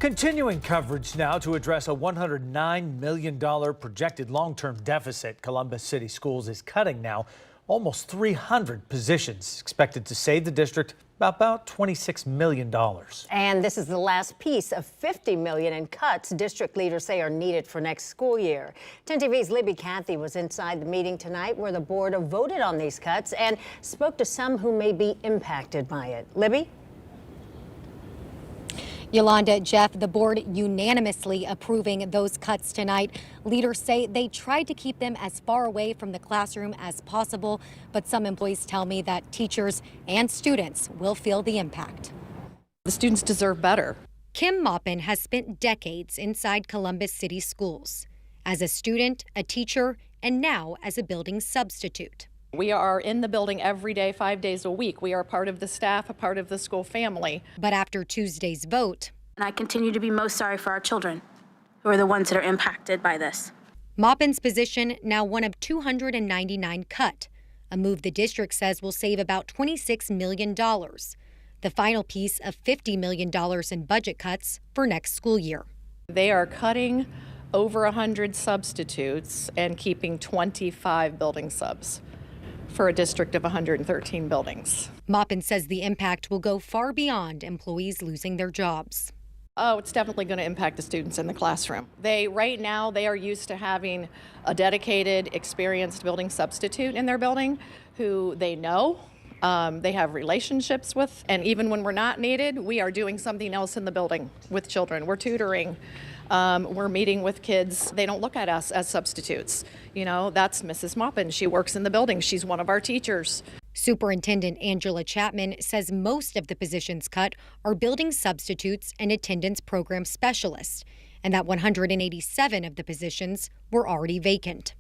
Continuing coverage now to address a $109 million projected long-term deficit. Columbus City Schools is cutting now almost 300 positions, expected to save the district about $26 million. And this is the last piece of $50 million in cuts district leaders say are needed for next school year. 10 TV's Libby Cathy was inside the meeting tonight where the board voted on these cuts and spoke to some who may be impacted by it. Libby? Yolanda, Jeff, the board unanimously approving those cuts tonight. Leaders say they tried to keep them as far away from the classroom as possible, but some employees tell me that teachers and students will feel the impact. The students deserve better. Kim Maupin has spent decades inside Columbus City Schools as a student, a teacher, and now as a building substitute. We are in the building every day, 5 days a week. We are part of the staff, a part of the school family. But after Tuesday's vote, and I continue to be most sorry for our children, who are the ones that are impacted by this. Maupin's position now one of 299 cut, a move the district says will save about $26 million. The final piece of $50 million in budget cuts for next school year. They are cutting over 100 substitutes and keeping 25 building subs for a district of 113 buildings. Maupin says the impact will go far beyond employees losing their jobs. Oh, it's definitely going to impact the students in the classroom. Right now, they are used to having a dedicated, experienced building substitute in their building who they know, they have relationships with, and even when we're not needed, we are doing something else in the building with children. We're tutoring. We're meeting with kids. They don't look at us as substitutes. You know, that's Mrs. Maupin. She works in the building. She's one of our teachers. Superintendent Angela Chapman says most of the positions cut are building substitutes and attendance program specialists, and that 187 of the positions were already vacant.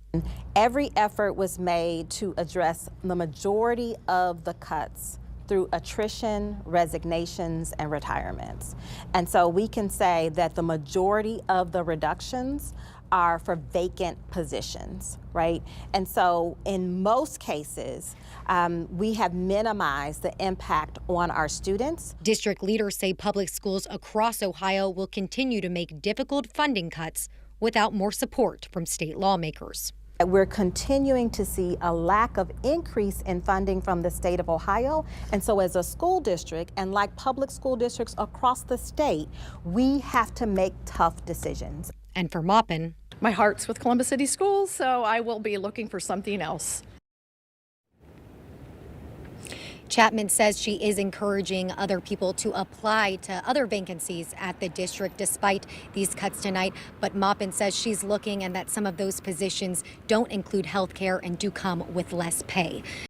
Every effort was made to address the majority of the cuts through attrition, resignations, and retirements. And so we can say that the majority of the reductions are for vacant positions, right? And so in most cases, we have minimized the impact on our students. District leaders say public schools across Ohio will continue to make difficult funding cuts without more support from state lawmakers. We're continuing to see a lack of increase in funding from the state of Ohio. And so as a school district, and like public school districts across the state, we have to make tough decisions. And for Maupin, my heart's with Columbus City Schools, so I will be looking for something else. Chapman says she is encouraging other people to apply to other vacancies at the district despite these cuts tonight. But Maupin says she's looking and that some of those positions don't include health care and do come with less pay.